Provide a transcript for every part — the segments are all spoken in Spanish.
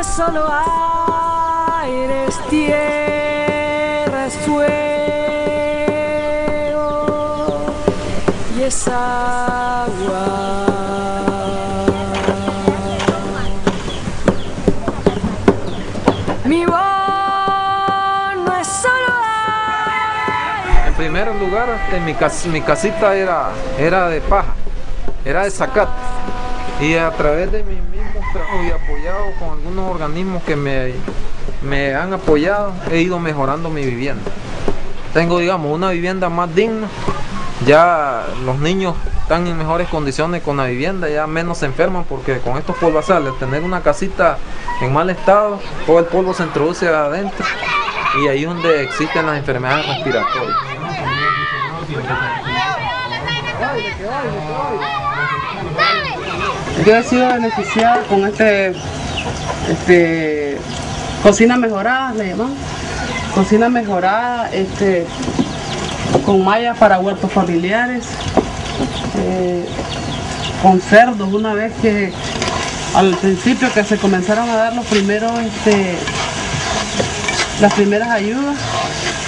es solo aire, es tierra, es fuego y es agua. Mi voz no es solo aire. En primer lugar, mi casita era de paja, era de zacate. Y a través de mis mismos trabajos y apoyado con algunos organismos que me han apoyado, he ido mejorando mi vivienda. Tengo, digamos, una vivienda más digna. Ya los niños están en mejores condiciones con la vivienda, ya menos se enferman porque con estos polvazales, tener una casita en mal estado, todo el polvo se introduce adentro y ahí es donde existen las enfermedades respiratorias. Yo he sido beneficiada con cocina mejorada, le llaman, cocina mejorada, con mallas para huertos familiares, con cerdos. Una vez que al principio que se comenzaron a dar los primeros, las primeras ayudas,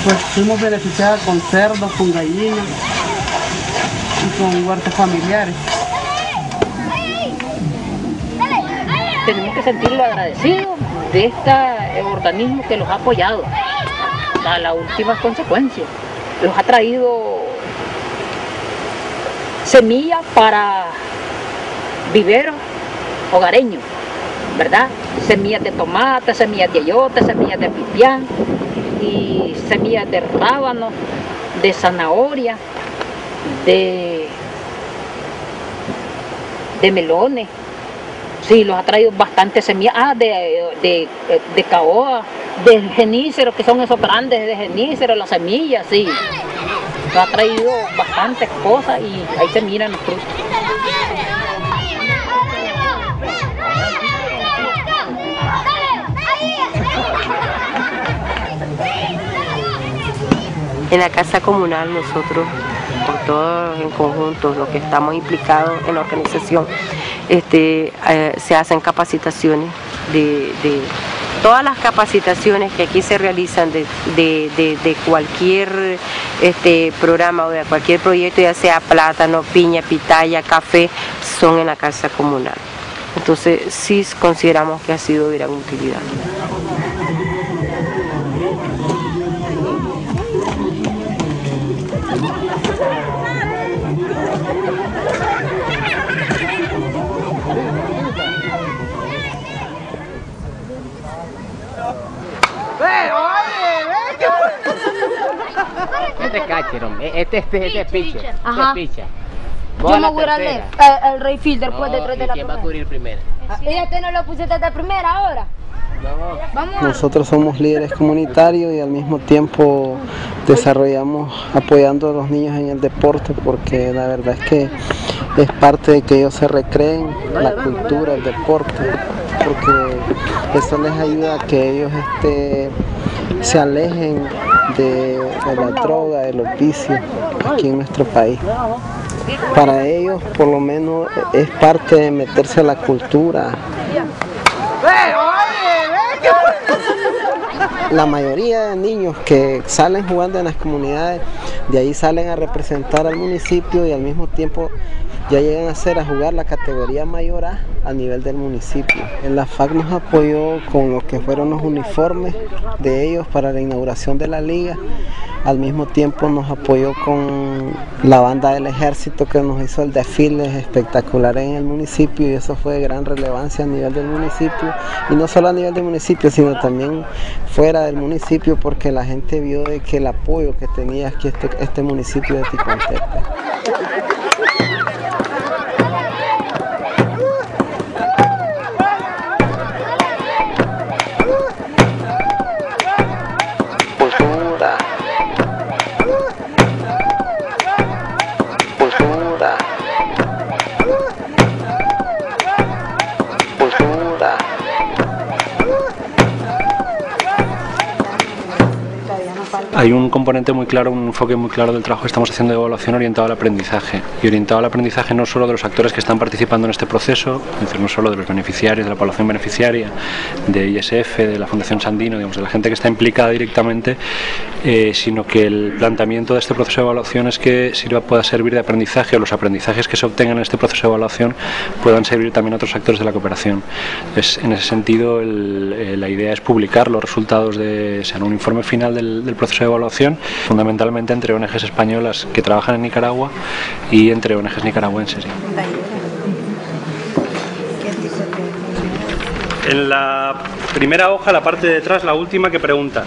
pues fuimos beneficiadas con cerdos, con gallinas y con huertos familiares. Tenemos que sentirlo agradecidos de este organismo que los ha apoyado a las últimas consecuencias. Los ha traído semillas para viveros hogareños, ¿verdad? Semillas de tomate, semillas de ayote, semillas de pipián y semillas de rábano, de zanahoria, de melones. Sí, los ha traído bastantes semillas, de caoba, de geníceros, que son esos grandes de geníceros, las semillas, sí. Nos ha traído bastantes cosas y ahí se miran los frutos. En la casa comunal nosotros, por todos en conjunto, los que estamos implicados en la organización, se hacen capacitaciones de todas las capacitaciones que aquí se realizan de cualquier programa o de cualquier proyecto, ya sea plátano, piña, pitaya, café, son en la casa comunal. Entonces sí consideramos que ha sido de gran utilidad. Este es catcher, hombre. Este es pitcher. Ajá. Este es pitcher. Yo me voy a leer el Rey Fielder después de 3 de la ¿Quién va a cubrir primero? ¿Y este no lo pusiste de primera ahora? Vamos. Nosotros somos líderes comunitarios y al mismo tiempo desarrollamos apoyando a los niños en el deporte, porque la verdad es que es parte de que ellos se recreen la cultura, el deporte, porque eso les ayuda a que ellos se alejen de la droga, de los vicios aquí en nuestro país. Para ellos por lo menos es parte de meterse a la cultura. La mayoría de niños que salen jugando en las comunidades, de ahí salen a representar al municipio y al mismo tiempo ya llegan a jugar la categoría mayor a nivel del municipio. La FAC nos apoyó con lo que fueron los uniformes de ellos para la inauguración de la liga. Al mismo tiempo nos apoyó con la banda del ejército que nos hizo el desfile espectacular en el municipio, y eso fue de gran relevancia a nivel del municipio, y no solo a nivel del municipio sino también fuera del municipio, porque la gente vio de que el apoyo que tenía aquí este municipio de Ticuantepe. hay un componente muy claro, un enfoque muy claro del trabajo que estamos haciendo de evaluación orientado al aprendizaje. Y orientado al aprendizaje no solo de los actores que están participando en este proceso, es decir, no solo de los beneficiarios, de la población beneficiaria, de ISF, de la Fundación Sandino, digamos, de la gente que está implicada directamente, sino que el planteamiento de este proceso de evaluación es que pueda servir de aprendizaje, o los aprendizajes que se obtengan en este proceso de evaluación puedan servir también a otros actores de la cooperación. En ese sentido, la idea es publicar los resultados de un informe final del proceso de evaluación, fundamentalmente entre ONGs españolas que trabajan en Nicaragua y entre ONGs nicaragüenses. En la primera hoja, la parte de detrás, la última, que pregunta: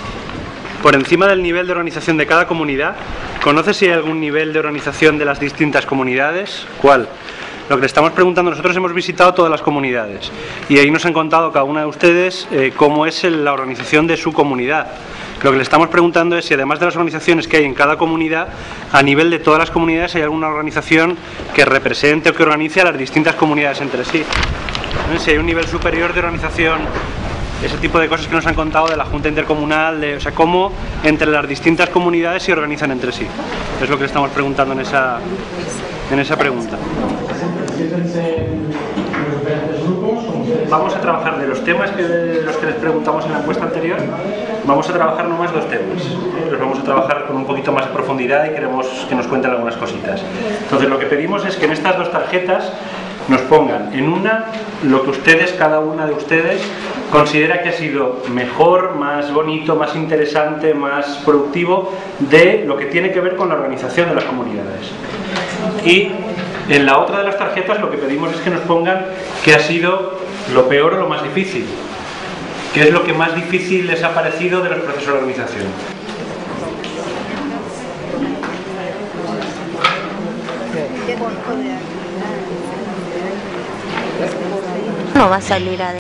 por encima del nivel de organización de cada comunidad, ¿conoce si hay algún nivel de organización de las distintas comunidades? ¿Cuál? Lo que le estamos preguntando, nosotros hemos visitado todas las comunidades y ahí nos han contado cada una de ustedes cómo es la organización de su comunidad. Lo que le estamos preguntando es si, además de las organizaciones que hay en cada comunidad, a nivel de todas las comunidades hay alguna organización que represente o que organice a las distintas comunidades entre sí. Si hay un nivel superior de organización, ese tipo de cosas que nos han contado de la Junta Intercomunal, o sea, cómo entre las distintas comunidades se organizan entre sí. Es lo que le estamos preguntando en esa pregunta. Vamos a trabajar de los temas de los que les preguntamos en la encuesta anterior, vamos a trabajar nomás 2 temas. Los vamos a trabajar con un poquito más de profundidad y queremos que nos cuenten algunas cositas. Entonces, lo que pedimos es que en estas 2 tarjetas nos pongan en una lo que ustedes, cada una de ustedes, considera que ha sido mejor, más bonito, más interesante, más productivo de lo que tiene que ver con la organización de las comunidades. Y en la otra de las tarjetas lo que pedimos es que nos pongan qué ha sido lo peor o lo más difícil. ¿Qué es lo que más difícil les ha parecido de los procesos de organización? No va a salir adelante.